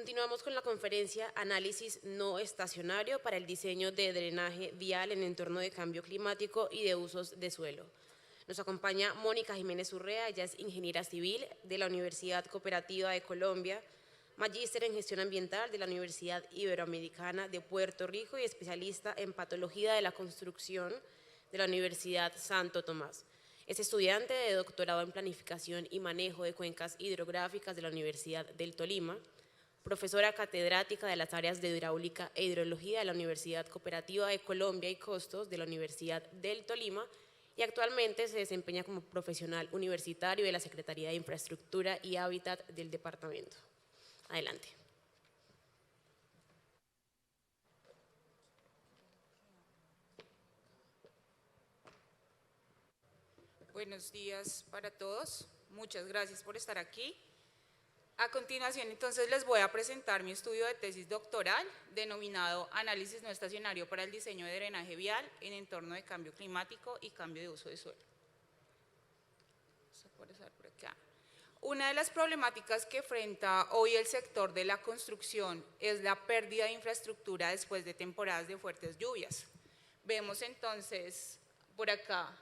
Continuamos con la conferencia Análisis no estacionario para el diseño de drenaje vial en entorno de cambio climático y de usos de suelo. Nos acompaña Mónica Jiménez Urrea, ella es ingeniera civil de la Universidad Cooperativa de Colombia, magíster en gestión ambiental de la Universidad Iberoamericana de Puerto Rico y especialista en patología de la construcción de la Universidad Santo Tomás. Es estudiante de doctorado en planificación y manejo de cuencas hidrográficas de la Universidad del Tolima, profesora catedrática de las áreas de hidráulica e hidrología de la Universidad Cooperativa de Colombia y Costos de la Universidad del Tolima y actualmente se desempeña como profesional universitario de la Secretaría de Infraestructura y Hábitat del departamento. Adelante. Buenos días para todos, muchas gracias por estar aquí. A continuación, entonces, les voy a presentar mi estudio de tesis doctoral denominado Análisis no estacionario para el diseño de drenaje vial en entorno de cambio climático y cambio de uso de suelo. Vamos a pasar por acá. Una de las problemáticas que enfrenta hoy el sector de la construcción es la pérdida de infraestructura después de temporadas de fuertes lluvias. Vemos entonces por acá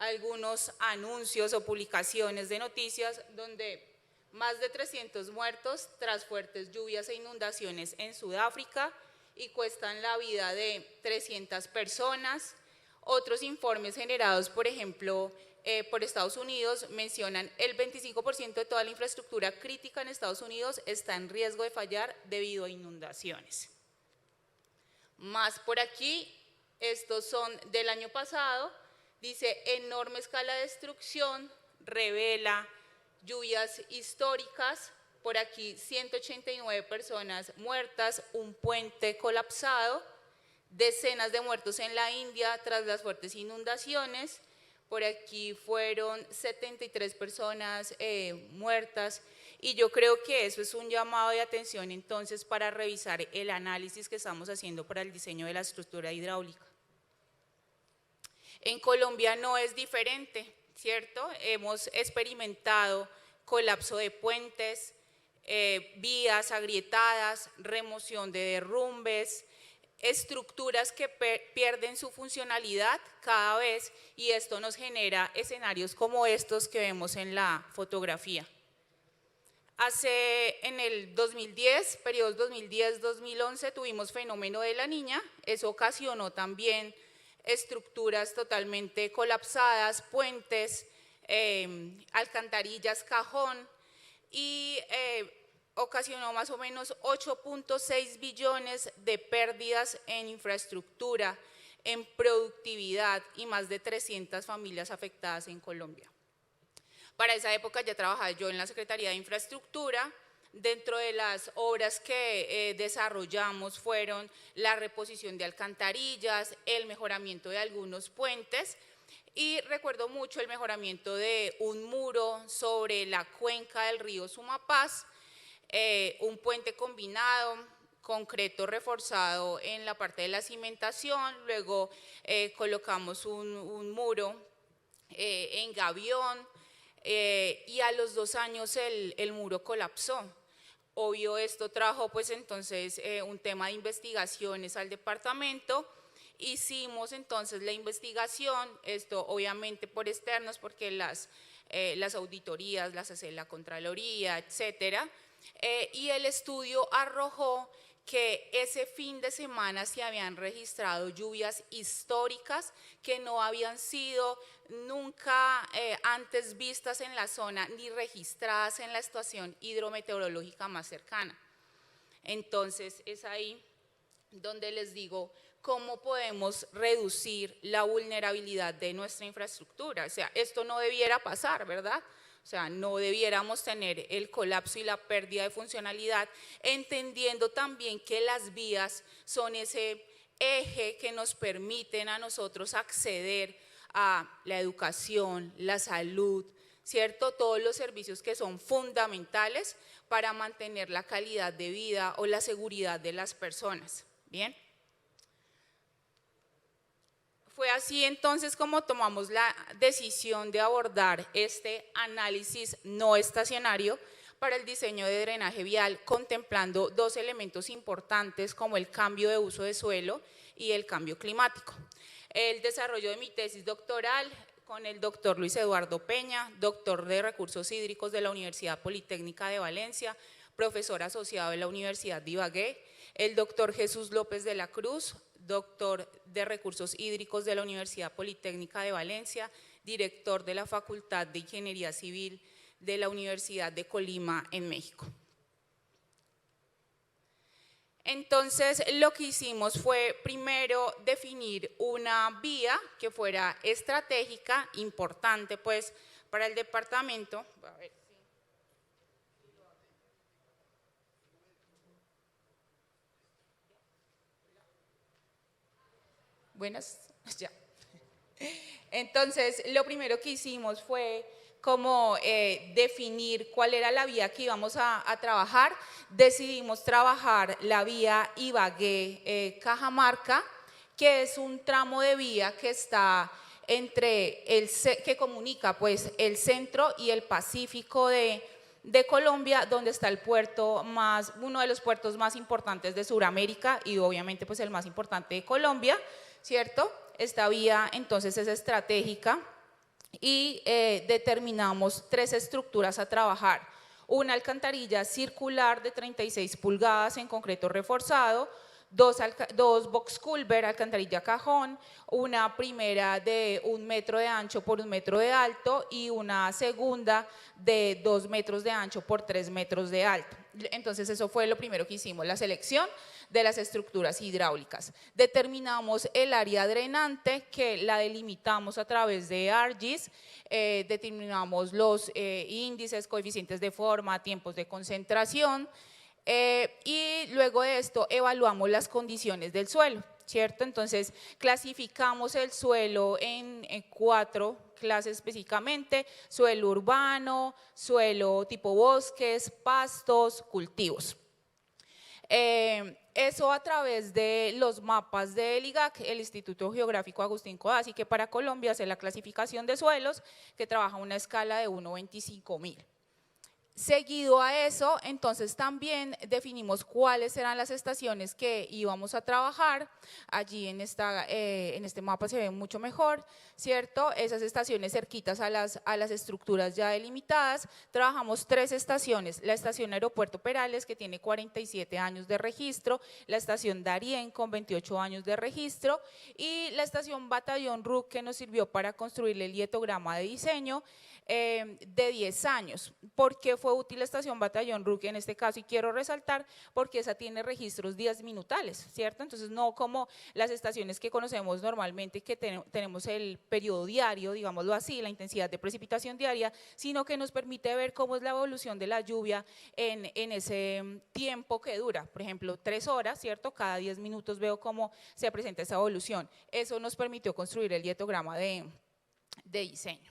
algunos anuncios o publicaciones de noticias donde más de 300 muertos tras fuertes lluvias e inundaciones en Sudáfrica y cuestan la vida de 300 personas. Otros informes generados, por ejemplo, por Estados Unidos mencionan el 25% de toda la infraestructura crítica en Estados Unidos está en riesgo de fallar debido a inundaciones. Más por aquí, estos son del año pasado, dice enorme escala de destrucción, revela lluvias históricas, por aquí 189 personas muertas, un puente colapsado, decenas de muertos en la India tras las fuertes inundaciones, por aquí fueron 73 personas muertas y yo creo que eso es un llamado de atención entonces para revisar el análisis que estamos haciendo para el diseño de la estructura hidráulica. En Colombia no es diferente, ¿cierto? Hemos experimentado colapso de puentes, vías agrietadas, remoción de derrumbes, estructuras que pierden su funcionalidad cada vez y esto nos genera escenarios como estos que vemos en la fotografía. En el 2010, periodo 2010-2011, tuvimos fenómeno de la Niña, eso ocasionó también estructuras totalmente colapsadas, puentes, alcantarillas, cajón y ocasionó más o menos 8.6 billones de pérdidas en infraestructura, en productividad y más de 300 familias afectadas en Colombia. Para esa época ya trabajaba yo en la Secretaría de Infraestructura. Dentro de las obras que desarrollamos fueron la reposición de alcantarillas, el mejoramiento de algunos puentes y recuerdo mucho el mejoramiento de un muro sobre la cuenca del río Sumapaz, un puente combinado, concreto reforzado en la parte de la cimentación, luego colocamos un muro en gavión y a los 2 años el muro colapsó. Obvio, esto trajo pues entonces un tema de investigaciones al departamento. Hicimos entonces la investigación, esto obviamente por externos porque las auditorías las hace la Contraloría, etcétera, y el estudio arrojó que ese fin de semana se habían registrado lluvias históricas que no habían sido nunca antes vistas en la zona ni registradas en la estación hidrometeorológica más cercana. Entonces es ahí donde les digo cómo podemos reducir la vulnerabilidad de nuestra infraestructura. O sea, esto no debiera pasar, ¿verdad? O sea, no debiéramos tener el colapso y la pérdida de funcionalidad, entendiendo también que las vías son ese eje que nos permiten a nosotros acceder a la educación, la salud, ¿cierto? Todos los servicios que son fundamentales para mantener la calidad de vida o la seguridad de las personas. ¿Bien? Fue así entonces como tomamos la decisión de abordar este análisis no estacionario para el diseño de drenaje vial, contemplando dos elementos importantes como el cambio de uso de suelo y el cambio climático. El desarrollo de mi tesis doctoral con el doctor Luis Eduardo Peña, doctor de Recursos Hídricos de la Universidad Politécnica de Valencia, profesor asociado de la Universidad de Ibagué, el doctor Jesús López de la Cruz, doctor de Recursos Hídricos de la Universidad Politécnica de Valencia, director de la Facultad de Ingeniería Civil de la Universidad de Colima en México. Entonces, lo que hicimos fue primero definir una vía que fuera estratégica, importante pues para el departamento. A ver. Buenas, ya. Entonces, lo primero que hicimos fue como definir cuál era la vía que íbamos a trabajar. Decidimos trabajar la vía Ibagué-Cajamarca, que es un tramo de vía que está que comunica pues el centro y el Pacífico de Colombia, donde está el puerto uno de los puertos más importantes de Sudamérica y obviamente pues el más importante de Colombia, ¿cierto? Esta vía entonces es estratégica y determinamos tres estructuras a trabajar. Una alcantarilla circular de 36 pulgadas en concreto reforzado, dos box culvert, alcantarilla cajón, una primera de 1 metro de ancho por 1 metro de alto y una segunda de 2 metros de ancho por 3 metros de alto. Entonces eso fue lo primero que hicimos, la selección de las estructuras hidráulicas. Determinamos el área drenante, que la delimitamos a través de ARGIS, determinamos los índices, coeficientes de forma, tiempos de concentración, y luego de esto evaluamos las condiciones del suelo, ¿cierto? Entonces clasificamos el suelo en 4 clases específicamente: suelo urbano, suelo tipo bosques, pastos, cultivos. Eso a través de los mapas del IGAC, el Instituto Geográfico Agustín Codazzi, que para Colombia hace la clasificación de suelos, que trabaja una escala de 1:25.000. Seguido a eso, entonces también definimos cuáles eran las estaciones que íbamos a trabajar. Allí en este mapa se ve mucho mejor, ¿cierto? Esas estaciones cerquitas a las estructuras ya delimitadas. Trabajamos 3 estaciones: la estación Aeropuerto Perales, que tiene 47 años de registro, la estación Darién, con 28 años de registro, y la estación Batallón RUC, que nos sirvió para construir el dietograma de diseño, de 10 años. ¿Por qué fue útil la estación Batallón RUC en este caso? Y quiero resaltar porque esa tiene registros 10 minutales, ¿cierto? Entonces no como las estaciones que conocemos normalmente, que tenemos el periodo diario, digámoslo así, la intensidad de precipitación diaria, sino que nos permite ver cómo es la evolución de la lluvia en ese tiempo que dura. Por ejemplo, 3 horas, ¿cierto? Cada 10 minutos veo cómo se presenta esa evolución. Eso nos permitió construir el dietograma de diseño.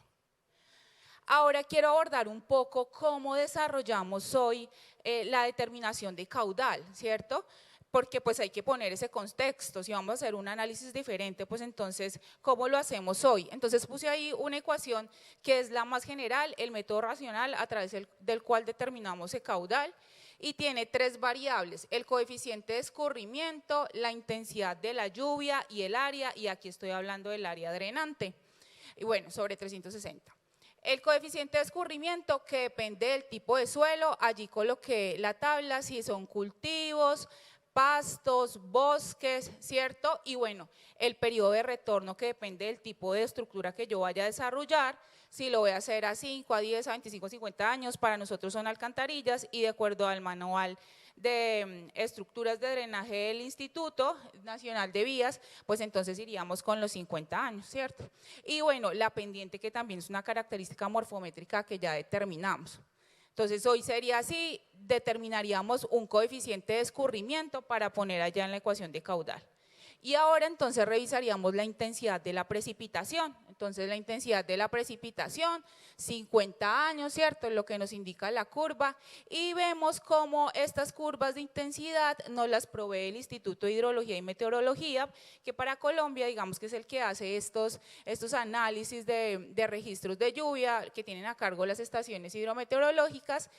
Ahora quiero abordar un poco cómo desarrollamos hoy la determinación de caudal, ¿cierto? Porque pues hay que poner ese contexto. Si vamos a hacer un análisis diferente, pues entonces, ¿cómo lo hacemos hoy? Entonces puse ahí una ecuación que es la más general, el método racional a través del cual determinamos el caudal, y tiene 3 variables: el coeficiente de escurrimiento, la intensidad de la lluvia y el área, y aquí estoy hablando del área drenante, y bueno, sobre 360. El coeficiente de escurrimiento, que depende del tipo de suelo, allí coloqué la tabla, si son cultivos, pastos, bosques, ¿cierto? Y bueno, el periodo de retorno, que depende del tipo de estructura que yo vaya a desarrollar, si lo voy a hacer a 5, a 10, a 25, 50 años, para nosotros son alcantarillas, y de acuerdo al manual de estructuras de drenaje del Instituto Nacional de Vías, pues entonces iríamos con los 50 años, ¿cierto? Y bueno, la pendiente, que también es una característica morfométrica que ya determinamos. Entonces hoy sería así: determinaríamos un coeficiente de escurrimiento para poner allá en la ecuación de caudal. Y ahora entonces revisaríamos la intensidad de la precipitación. Entonces la intensidad de la precipitación, 50 años, ¿cierto? Es lo que nos indica la curva, y vemos cómo estas curvas de intensidad nos las provee el Instituto de Hidrología y Meteorología, que para Colombia, digamos que es el que hace estos análisis de registros de lluvia, que tienen a cargo las estaciones hidrometeorológicas.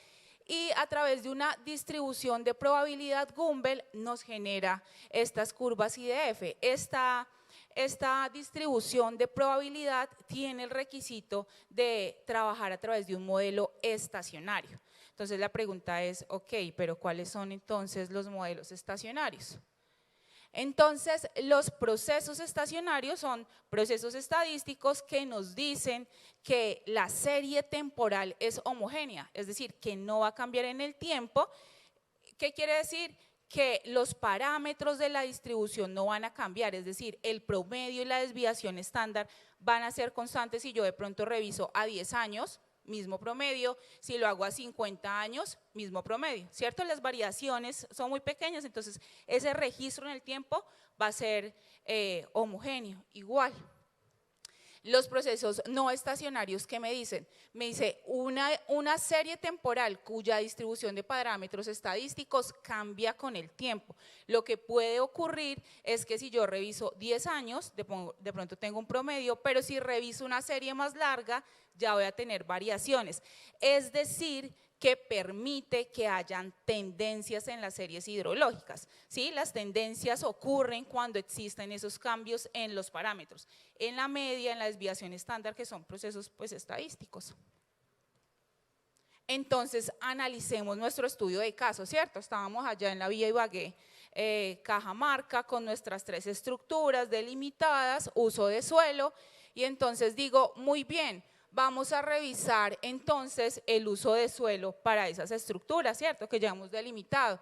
y a través de una distribución de probabilidad Gumbel nos genera estas curvas IDF. Esta distribución de probabilidad tiene el requisito de trabajar a través de un modelo estacionario. Entonces la pregunta es, ok, pero ¿cuáles son entonces los modelos estacionarios? Entonces, los procesos estacionarios son procesos estadísticos que nos dicen que la serie temporal es homogénea, es decir, que no va a cambiar en el tiempo. ¿Qué quiere decir? Que los parámetros de la distribución no van a cambiar, es decir, el promedio y la desviación estándar van a ser constantes si yo de pronto reviso a 10 años, mismo promedio, si lo hago a 50 años, mismo promedio, ¿cierto? Las variaciones son muy pequeñas, entonces ese registro en el tiempo va a ser homogéneo, igual. Los procesos no estacionarios, ¿qué me dicen? Me dice una serie temporal cuya distribución de parámetros estadísticos cambia con el tiempo. Lo que puede ocurrir es que si yo reviso 10 años, de pronto tengo un promedio, pero si reviso una serie más larga, ya voy a tener variaciones. Es decir, que permite que hayan tendencias en las series hidrológicas, ¿sí? Las tendencias ocurren cuando existen esos cambios en los parámetros, en la media, en la desviación estándar, que son procesos pues estadísticos. Entonces, analicemos nuestro estudio de caso, ¿cierto? Estábamos allá en la Vía Ibagué, Cajamarca, con nuestras 3 estructuras delimitadas, uso de suelo, y entonces digo, muy bien, vamos a revisar entonces el uso de suelo para esas estructuras, ¿cierto? Que ya hemos delimitado.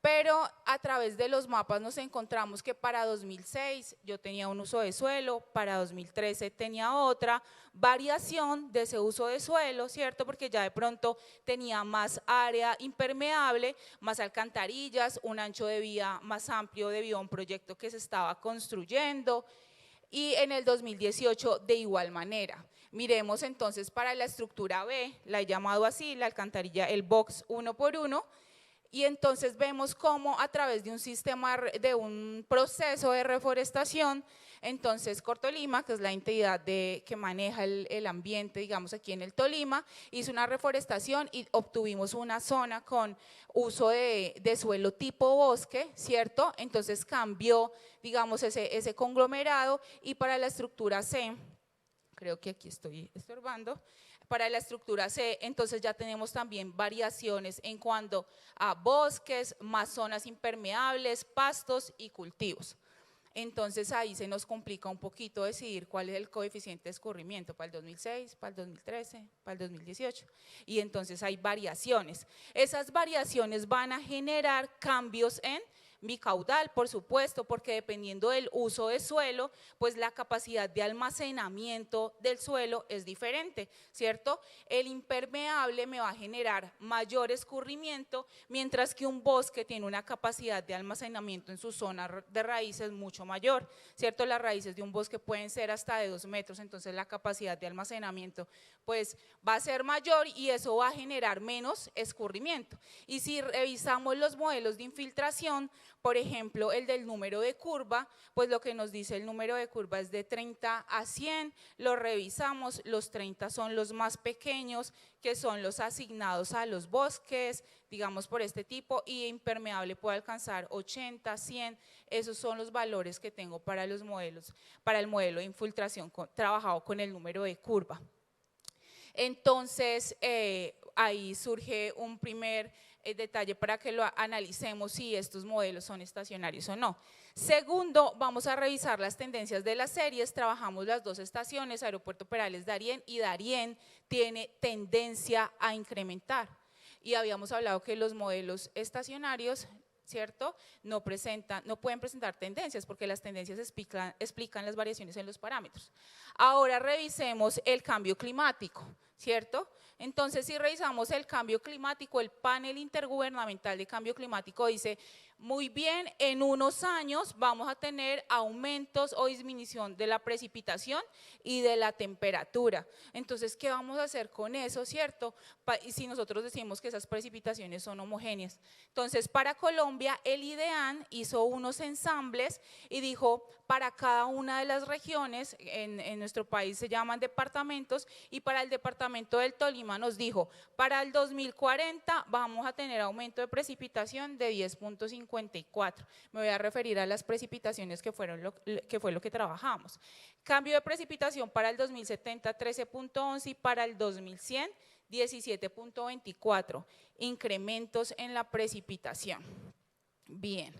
Pero a través de los mapas nos encontramos que para 2006 yo tenía un uso de suelo, para 2013 tenía otra variación de ese uso de suelo, ¿cierto? Porque ya de pronto tenía más área impermeable, más alcantarillas, un ancho de vía más amplio debido a un proyecto que se estaba construyendo. Y en el 2018 de igual manera. Miremos entonces para la estructura B, la he llamado así, la alcantarilla, el box 1 por 1, y entonces vemos cómo a través de un sistema, de un proceso de reforestación, entonces Cortolima, que es la entidad que maneja el ambiente, digamos aquí en el Tolima, hizo una reforestación y obtuvimos una zona con uso de suelo tipo bosque, ¿cierto? Entonces cambió, digamos, ese conglomerado, y para la estructura C, creo que aquí estoy estorbando, para la estructura C, entonces ya tenemos también variaciones en cuanto a bosques, más zonas impermeables, pastos y cultivos. Entonces ahí se nos complica un poquito decidir cuál es el coeficiente de escurrimiento para el 2006, para el 2013, para el 2018, y entonces hay variaciones. Esas variaciones van a generar cambios en mi caudal, por supuesto, porque dependiendo del uso de suelo, pues la capacidad de almacenamiento del suelo es diferente, ¿cierto? El impermeable me va a generar mayor escurrimiento, mientras que un bosque tiene una capacidad de almacenamiento en su zona de raíces mucho mayor, ¿cierto? Las raíces de un bosque pueden ser hasta de 2 metros, entonces la capacidad de almacenamiento pues va a ser mayor y eso va a generar menos escurrimiento. Y si revisamos los modelos de infiltración, por ejemplo, el del número de curva, pues lo que nos dice el número de curva es de 30 a 100, lo revisamos, los 30 son los más pequeños, que son los asignados a los bosques, digamos por este tipo, y impermeable puede alcanzar 80, 100, esos son los valores que tengo para los modelos, para el modelo de infiltración trabajado con el número de curva. Entonces, ahí surge un primer detalle para que lo analicemos si estos modelos son estacionarios o no. Segundo, vamos a revisar las tendencias de las series. Trabajamos las 2 estaciones, Aeropuerto Perales Darién, y Darién tiene tendencia a incrementar. Y habíamos hablado que los modelos estacionarios, ¿cierto? No pueden presentar tendencias porque las tendencias explican las variaciones en los parámetros. Ahora revisemos el cambio climático, ¿cierto? Entonces, si revisamos el cambio climático, el panel intergubernamental de cambio climático dice, muy bien, en unos años vamos a tener aumentos o disminución de la precipitación y de la temperatura. Entonces, ¿qué vamos a hacer con eso, cierto? Si nosotros decimos que esas precipitaciones son homogéneas. Entonces, para Colombia, el IDEAN hizo unos ensambles y dijo, para cada una de las regiones, en nuestro país se llaman departamentos, y para el departamento Departamento del Tolima nos dijo, para el 2040 vamos a tener aumento de precipitación de 10.54. Me voy a referir a las precipitaciones que fue lo que trabajamos. Cambio de precipitación para el 2070, 13.11 y para el 2100, 17.24. Incrementos en la precipitación. Bien.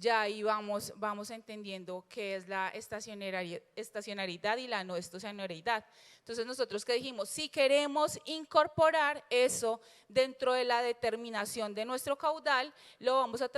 Ya ahí vamos entendiendo qué es la estacionariedad y la no estacionariedad. Entonces nosotros que dijimos, si queremos incorporar eso dentro de la determinación de nuestro caudal, lo vamos a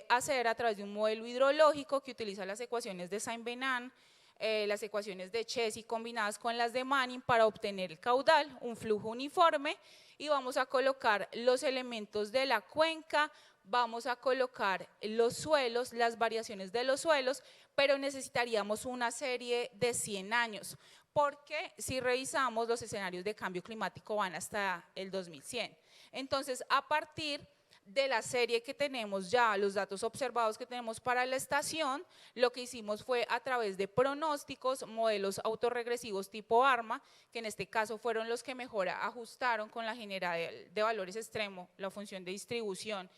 hacer a través de un modelo hidrológico que utiliza las ecuaciones de Saint-Venant, las ecuaciones de Chesi combinadas con las de Manning para obtener el caudal, un flujo uniforme, y vamos a colocar los elementos de la cuenca, vamos a colocar los suelos, las variaciones de los suelos, pero necesitaríamos una serie de 100 años, porque si revisamos los escenarios de cambio climático van hasta el 2100. Entonces, a partir de la serie que tenemos ya, los datos observados que tenemos para la estación, lo que hicimos fue a través de pronósticos, modelos autorregresivos tipo ARMA, que en este caso fueron los que mejor ajustaron con la general de valores extremo, la función de distribución,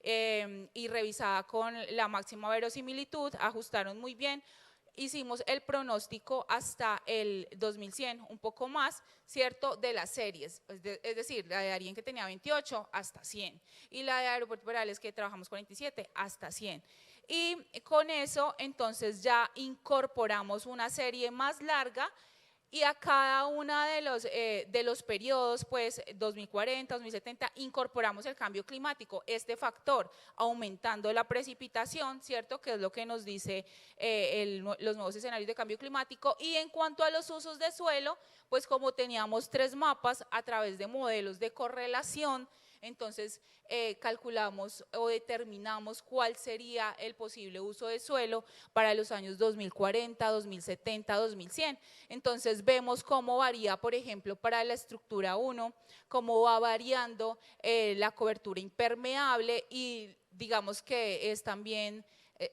y revisada con la máxima verosimilitud, ajustaron muy bien. Hicimos el pronóstico hasta el 2100, un poco más, ¿cierto?, de las series, es decir, la de Darién que tenía 28 hasta 100 y la de Aeropuertos Perales que trabajamos 47 hasta 100. Y con eso entonces ya incorporamos una serie más larga y a cada uno de los periodos, pues 2040, 2070, incorporamos el cambio climático, este factor, aumentando la precipitación, ¿cierto? Que es lo que nos dice los nuevos escenarios de cambio climático. Y en cuanto a los usos de suelo, pues como teníamos 3 mapas a través de modelos de correlación, entonces calculamos o determinamos cuál sería el posible uso de suelo para los años 2040, 2070, 2100. Entonces vemos cómo varía, por ejemplo, para la estructura 1, cómo va variando la cobertura impermeable y digamos que es también…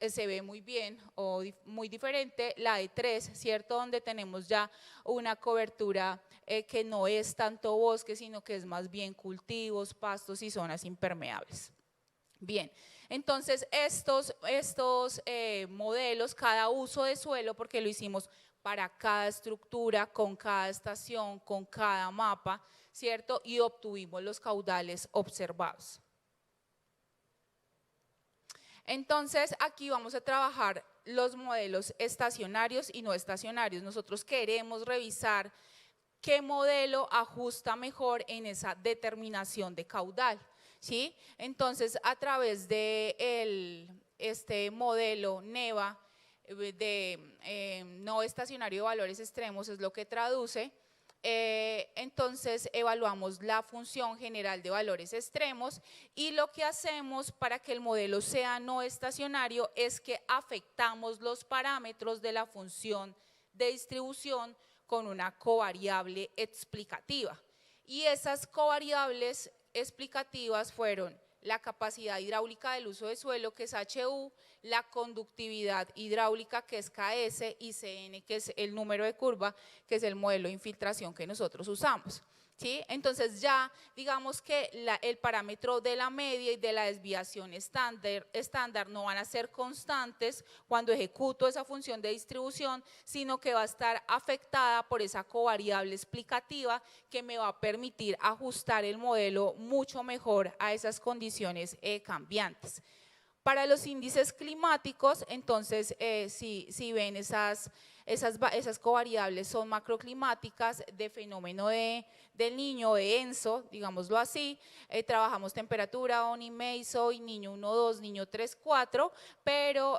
se ve muy bien o muy diferente la de 3, ¿cierto? Donde tenemos ya una cobertura que no es tanto bosque, sino que es más bien cultivos, pastos y zonas impermeables. Bien, entonces estos modelos, cada uso de suelo, porque lo hicimos para cada estructura, con cada estación, con cada mapa, ¿cierto? Y obtuvimos los caudales observados. Entonces, aquí vamos a trabajar los modelos estacionarios y no estacionarios. Nosotros queremos revisar qué modelo ajusta mejor en esa determinación de caudal, ¿sí? Entonces, a través de este modelo NEVA de no estacionario de valores extremos, es lo que traduce. Entonces evaluamos la función general de valores extremos y lo que hacemos para que el modelo sea no estacionario es que afectamos los parámetros de la función de distribución con una covariable explicativa. Y esas covariables explicativas fueron la capacidad hidráulica del uso de suelo, que es HU, la conductividad hidráulica, que es KS, y CN, que es el número de curva, que es el modelo de infiltración que nosotros usamos, ¿sí? Entonces ya digamos que el parámetro de la media y de la desviación estándar no van a ser constantes cuando ejecuto esa función de distribución, sino que va a estar afectada por esa covariable explicativa que me va a permitir ajustar el modelo mucho mejor a esas condiciones cambiantes. Para los índices climáticos, entonces, si ven esas covariables son macroclimáticas de fenómeno del Niño, de ENSO, digámoslo así. Trabajamos temperatura, ONI, MEISO y Niño 1, 2, Niño 3, 4, pero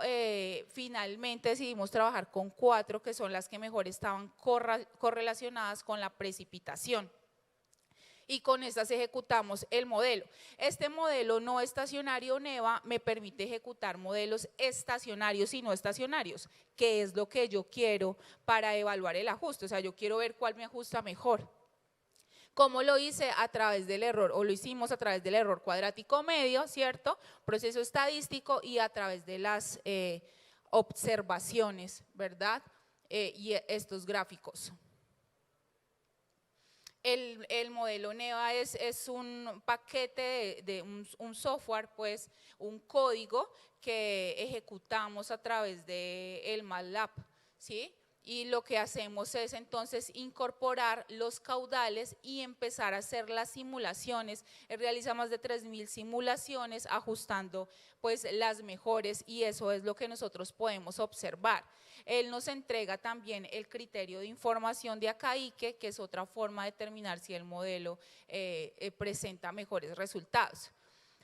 finalmente decidimos trabajar con 4, que son las que mejor estaban correlacionadas con la precipitación. Y con estas ejecutamos el modelo. Este modelo no estacionario NEVA me permite ejecutar modelos estacionarios y no estacionarios, que es lo que yo quiero para evaluar el ajuste, o sea, yo quiero ver cuál me ajusta mejor. ¿Cómo lo hice? A través del error, o lo hicimos a través del error cuadrático medio, ¿cierto? Proceso estadístico y a través de las observaciones, ¿verdad? Y estos gráficos. El modelo NEVA es un paquete un software, pues un código que ejecutamos a través del MATLAB, ¿sí? Y lo que hacemos es entonces incorporar los caudales y empezar a hacer las simulaciones. Él realiza más de 3000 simulaciones ajustando pues las mejores, y eso es lo que nosotros podemos observar. Él nos entrega también el criterio de información de Acaique, que es otra forma de determinar si el modelo presenta mejores resultados.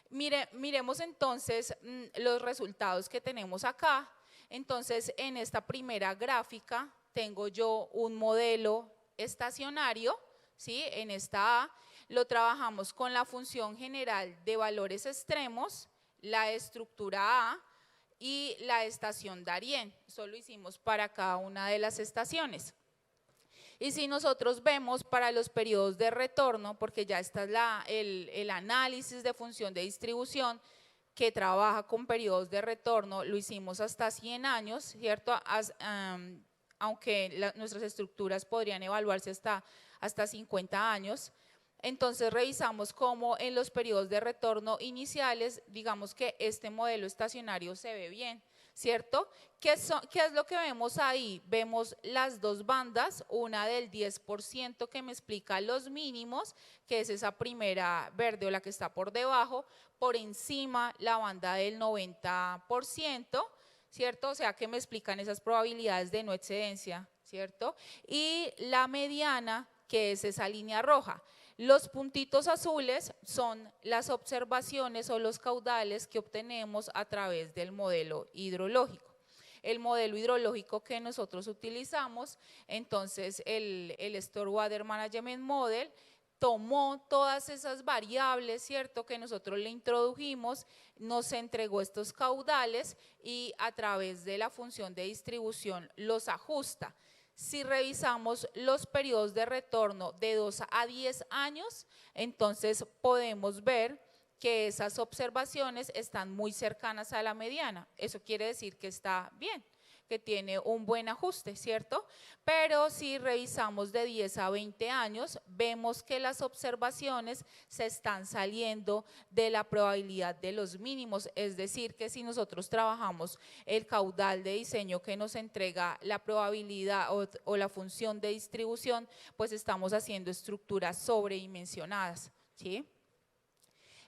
Miremos entonces los resultados que tenemos acá. Entonces, en esta primera gráfica tengo yo un modelo estacionario, ¿sí? En esta A lo trabajamos con la función general de valores extremos, la estructura A y la estación Darien. Eso lo hicimos para cada una de las estaciones. Y si nosotros vemos para los periodos de retorno, porque ya está el análisis de función de distribución que trabaja con periodos de retorno, lo hicimos hasta 100 años, ¿cierto? Aunque nuestras estructuras podrían evaluarse hasta 50 años. Entonces revisamos cómo en los periodos de retorno iniciales, digamos que este modelo estacionario se ve bien, ¿cierto? ¿Qué es lo que vemos ahí? Vemos las dos bandas, una del 10% que me explica los mínimos, que es esa primera verde o la que está por debajo, por encima la banda del 90%, ¿cierto? O sea que me explican esas probabilidades de no excedencia, ¿cierto? Y la mediana, que es esa línea roja. Los puntitos azules son las observaciones o los caudales que obtenemos a través del modelo hidrológico. El modelo hidrológico que nosotros utilizamos, entonces el Stormwater Management Model, tomó todas esas variables, ¿cierto?, que nosotros le introdujimos, nos entregó estos caudales y a través de la función de distribución los ajusta. Si revisamos los periodos de retorno de 2 a 10 años, entonces podemos ver que esas observaciones están muy cercanas a la mediana. Eso quiere decir que está bien, que tiene un buen ajuste, ¿cierto? Pero si revisamos de 10 a 20 años, vemos que las observaciones se están saliendo de la probabilidad de los mínimos, es decir, que si nosotros trabajamos el caudal de diseño que nos entrega la probabilidad o la función de distribución, pues estamos haciendo estructuras sobredimensionadas, ¿sí?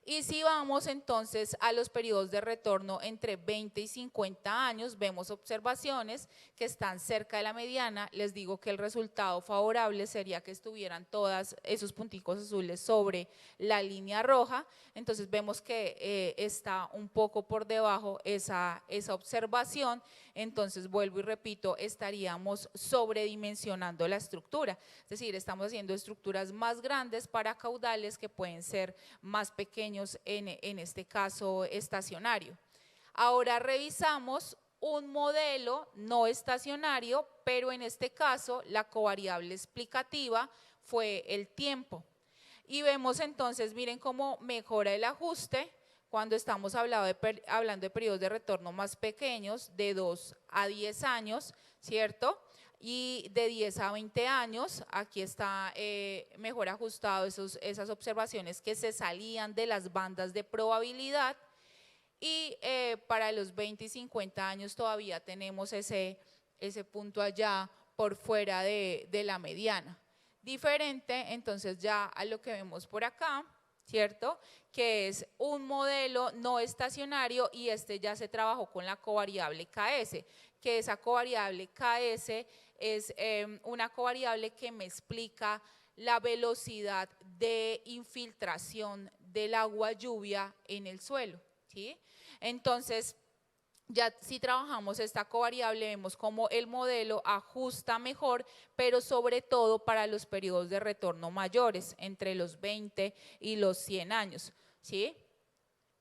Y si vamos entonces a los periodos de retorno entre 20 y 50 años, vemos observaciones que están cerca de la mediana. Les digo que el resultado favorable sería que estuvieran todos esos punticos azules sobre la línea roja. Entonces vemos que está un poco por debajo esa observación. Entonces vuelvo y repito, estaríamos sobredimensionando la estructura. Es decir, estamos haciendo estructuras más grandes para caudales que pueden ser más pequeños, en este caso estacionario. Ahora revisamos un modelo no estacionario, pero en este caso la covariable explicativa fue el tiempo. Y vemos entonces, miren cómo mejora el ajuste cuando estamos hablando de periodos de retorno más pequeños, de 2 a 10 años, ¿cierto? Y de 10 a 20 años, aquí está mejor ajustado esas observaciones que se salían de las bandas de probabilidad, y para los 20 y 50 años todavía tenemos ese punto allá por fuera de la mediana. Diferente entonces ya a lo que vemos por acá, ¿cierto? Que es un modelo no estacionario, y este ya se trabajó con la covariable KS, que esa covariable KS es una covariable que me explica la velocidad de infiltración del agua lluvia en el suelo, ¿sí? Entonces, ya si trabajamos esta covariable, vemos cómo el modelo ajusta mejor, pero sobre todo para los periodos de retorno mayores, entre los 20 y los 100 años, ¿sí?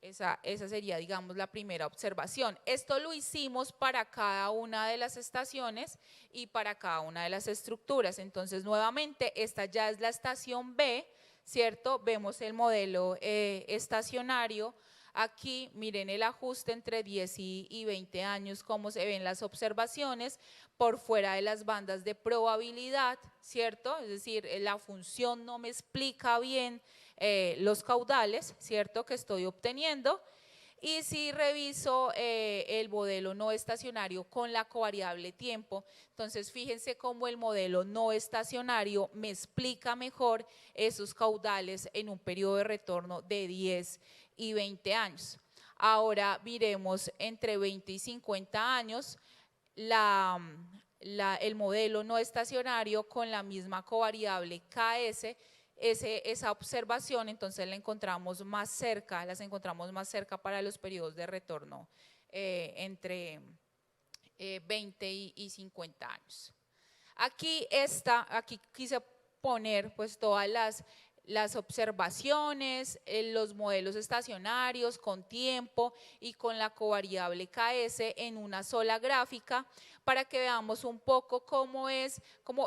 Esa sería, digamos, la primera observación. Esto lo hicimos para cada una de las estaciones y para cada una de las estructuras. Entonces, nuevamente, esta ya es la estación B, ¿cierto? Vemos el modelo estacionario Aquí miren el ajuste entre 10 y 20 años, cómo se ven las observaciones por fuera de las bandas de probabilidad, ¿cierto? Es decir, la función no me explica bien los caudales, ¿cierto?, que estoy obteniendo. Y si reviso el modelo no estacionario con la covariable tiempo, entonces fíjense cómo el modelo no estacionario me explica mejor esos caudales en un periodo de retorno de 10 y 20 años. Ahora miremos entre 20 y 50 años el modelo no estacionario con la misma covariable KS. Esa observación entonces las encontramos más cerca para los periodos de retorno entre 20 y 50 años. Aquí quise poner pues todas las observaciones, los modelos estacionarios con tiempo y con la covariable KS en una sola gráfica para que veamos un poco cómo es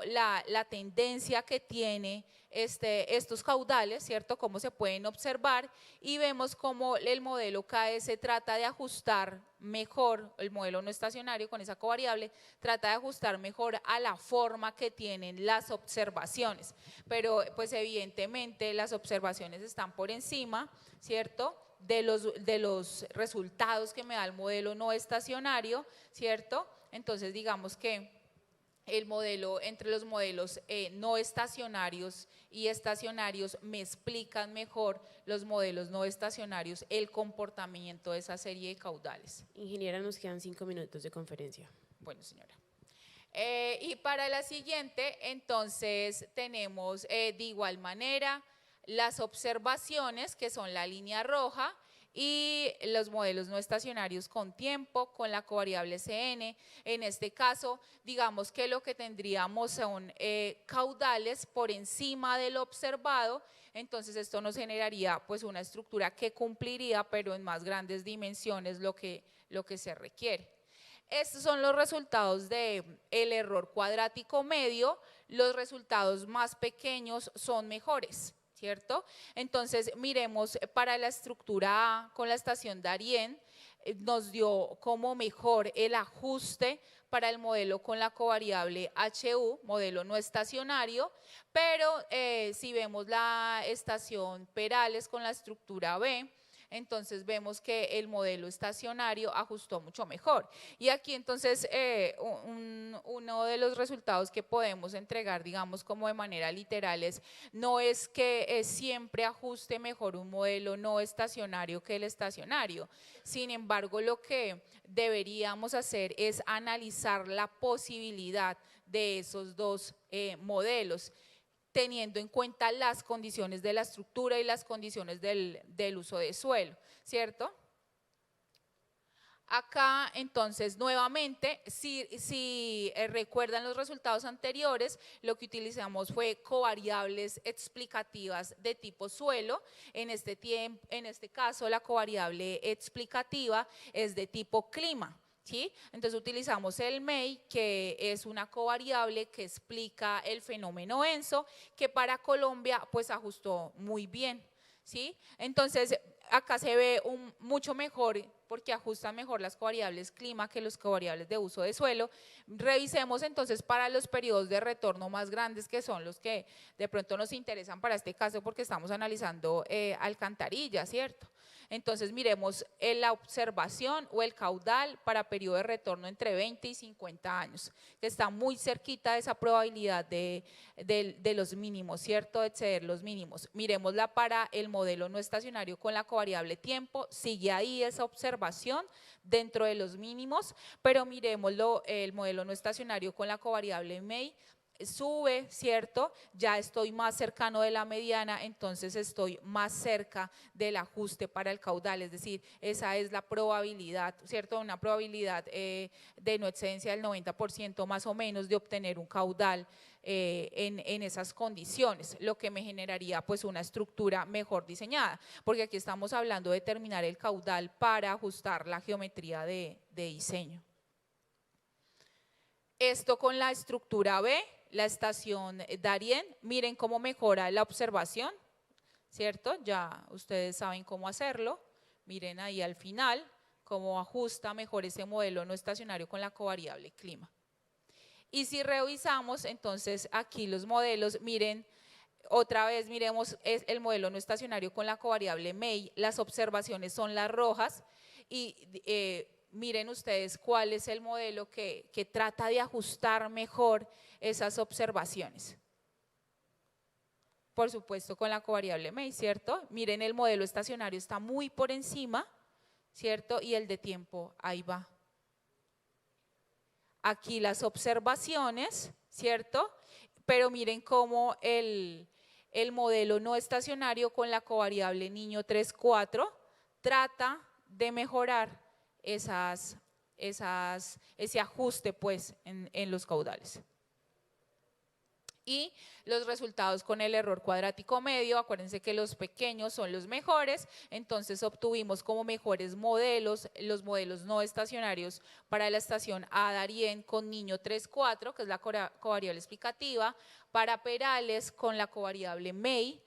la tendencia que tiene estos caudales, ¿cierto? Cómo se pueden observar y vemos cómo el modelo KS trata de ajustar mejor, el modelo no estacionario con esa covariable, trata de ajustar mejor a la forma que tienen las observaciones, pero pues evidentemente las observaciones están por encima, ¿cierto?, de los resultados que me da el modelo no estacionario, ¿cierto? Entonces digamos que el modelo, entre los modelos no estacionarios y estacionarios me explican mejor los modelos no estacionarios el comportamiento de esa serie de caudales. Ingeniera, nos quedan 5 minutos de conferencia. Bueno, señora. Y para la siguiente, entonces tenemos de igual manera las observaciones, que son la línea roja, y los modelos no estacionarios con tiempo, con la covariable CN. En este caso, digamos que lo que tendríamos son caudales por encima de lo observado, entonces esto nos generaría pues una estructura que cumpliría, pero en más grandes dimensiones lo que se requiere. Estos son los resultados del error cuadrático medio, los resultados más pequeños son mejores, ¿cierto? Entonces miremos para la estructura A con la estación Darien, nos dio como mejor el ajuste para el modelo con la covariable HU, modelo no estacionario, pero si vemos la estación Perales con la estructura B, entonces vemos que el modelo estacionario ajustó mucho mejor. Y aquí entonces uno de los resultados que podemos entregar, digamos como de manera literal, no es que siempre ajuste mejor un modelo no estacionario que el estacionario. Sin embargo, lo que deberíamos hacer es analizar la posibilidad de esos dos modelos, teniendo en cuenta las condiciones de la estructura y las condiciones del uso de suelo, ¿cierto? Acá, entonces, nuevamente, si recuerdan los resultados anteriores, lo que utilizamos fue covariables explicativas de tipo suelo. En este caso, la covariable explicativa es de tipo clima. ¿Sí? Entonces utilizamos el MEI, que es una covariable que explica el fenómeno ENSO, que para Colombia pues ajustó muy bien, ¿sí? Entonces acá se ve mucho mejor porque ajustan mejor las covariables clima que los covariables de uso de suelo. Revisemos entonces para los periodos de retorno más grandes, que son los que de pronto nos interesan para este caso porque estamos analizando alcantarillas, ¿cierto? Entonces miremos la observación o el caudal para periodo de retorno entre 20 y 50 años, que está muy cerquita de esa probabilidad de los mínimos, ¿cierto? De exceder los mínimos. Miremosla para el modelo no estacionario con la covariable tiempo, sigue ahí esa observación dentro de los mínimos, pero miremoslo el modelo no estacionario con la covariable MEI, sube, ¿cierto? Ya estoy más cercano de la mediana, entonces estoy más cerca del ajuste para el caudal, es decir, esa es la probabilidad, ¿cierto? Una probabilidad de no excedencia del 90% más o menos de obtener un caudal en esas condiciones, lo que me generaría pues una estructura mejor diseñada, porque aquí estamos hablando de determinar el caudal para ajustar la geometría de diseño. Esto con la estructura B, la estación Darien, miren cómo mejora la observación, ¿cierto? Ya ustedes saben cómo hacerlo, Miren ahí al final cómo ajusta mejor ese modelo no estacionario con la covariable clima. Y si revisamos, entonces aquí los modelos, miren, otra vez miremos es el modelo no estacionario con la covariable May, las observaciones son las rojas y miren ustedes cuál es el modelo que trata de ajustar mejor esas observaciones. Por supuesto con la covariable May, ¿cierto? Miren el modelo estacionario está muy por encima, ¿cierto? Y el de tiempo ahí va. Aquí las observaciones, ¿cierto? Pero miren cómo el modelo no estacionario con la covariable niño 3,4 trata de mejorar ese ajuste pues en los caudales. Y los resultados con el error cuadrático medio, acuérdense que los pequeños son los mejores, entonces obtuvimos como mejores modelos, los modelos no estacionarios para la estación A Darién con niño 3,4, que es la covariable explicativa, para Perales con la covariable May,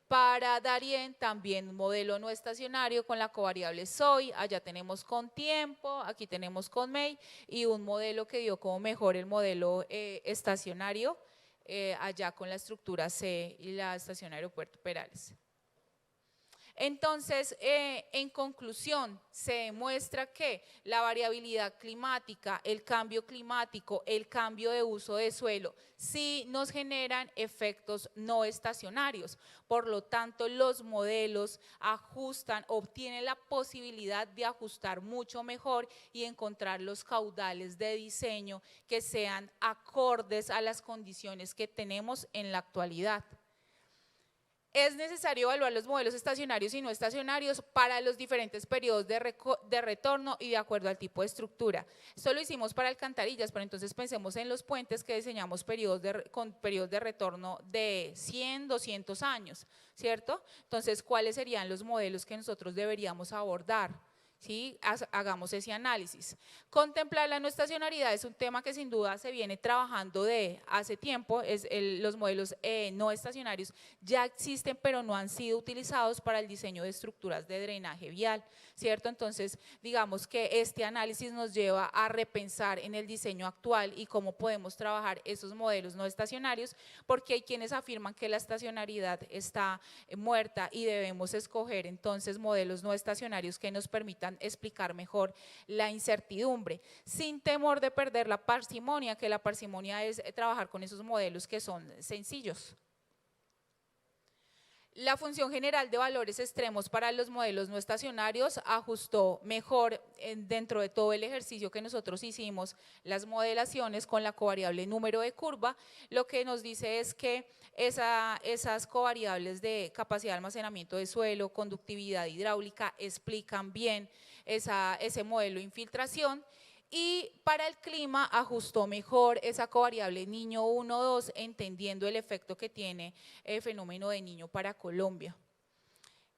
para Darién también modelo no estacionario con la covariable Soy, allá tenemos con tiempo, aquí tenemos con May, y un modelo que dio como mejor el modelo estacionario, allá con la estructura C y la estación Aeropuerto Perales. Entonces, en conclusión, se demuestra que la variabilidad climática, el cambio climático, el cambio de uso de suelo, sí nos generan efectos no estacionarios. Por lo tanto, los modelos ajustan, obtienen la posibilidad de ajustar mucho mejor y encontrar los caudales de diseño que sean acordes a las condiciones que tenemos en la actualidad. Es necesario evaluar los modelos estacionarios y no estacionarios para los diferentes periodos de retorno y de acuerdo al tipo de estructura. Esto lo hicimos para alcantarillas, pero entonces pensemos en los puentes que diseñamos con periodos de retorno de 100, 200 años, ¿cierto? Entonces, ¿cuáles serían los modelos que nosotros deberíamos abordar? ¿Sí? Hagamos ese análisis. Contemplar la no estacionalidad es un tema que sin duda se viene trabajando de hace tiempo, los modelos no estacionarios ya existen pero no han sido utilizados para el diseño de estructuras de drenaje vial, ¿cierto? Entonces digamos que este análisis nos lleva a repensar en el diseño actual y cómo podemos trabajar esos modelos no estacionarios, porque hay quienes afirman que la estacionalidad está muerta y debemos escoger entonces modelos no estacionarios que nos permitan explicar mejor la incertidumbre, sin temor de perder la parsimonia, que la parsimonia es trabajar con esos modelos que son sencillos. La función general de valores extremos para los modelos no estacionarios ajustó mejor dentro de todo el ejercicio que nosotros hicimos las modelaciones con la covariable número de curva. Lo que nos dice es que esas covariables de capacidad de almacenamiento de suelo, conductividad hidráulica explican bien ese modelo de infiltración. Y para el clima ajustó mejor esa covariable niño 1,2, entendiendo el efecto que tiene el fenómeno de Niño para Colombia.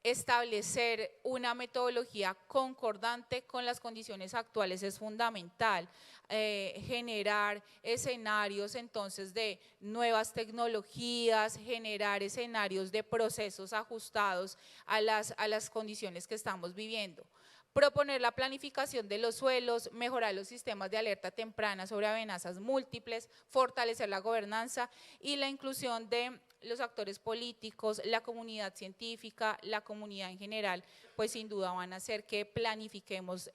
Establecer una metodología concordante con las condiciones actuales es fundamental. Generar escenarios entonces de nuevas tecnologías, generar escenarios de procesos ajustados a las condiciones que estamos viviendo. Proponer la planificación de los suelos, mejorar los sistemas de alerta temprana sobre amenazas múltiples, fortalecer la gobernanza y la inclusión de los actores políticos, la comunidad científica, la comunidad en general, pues sin duda van a hacer que planifiquemos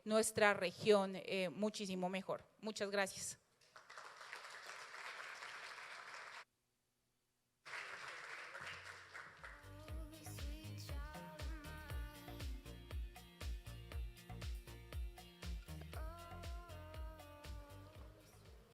nuestra región muchísimo mejor. Muchas gracias.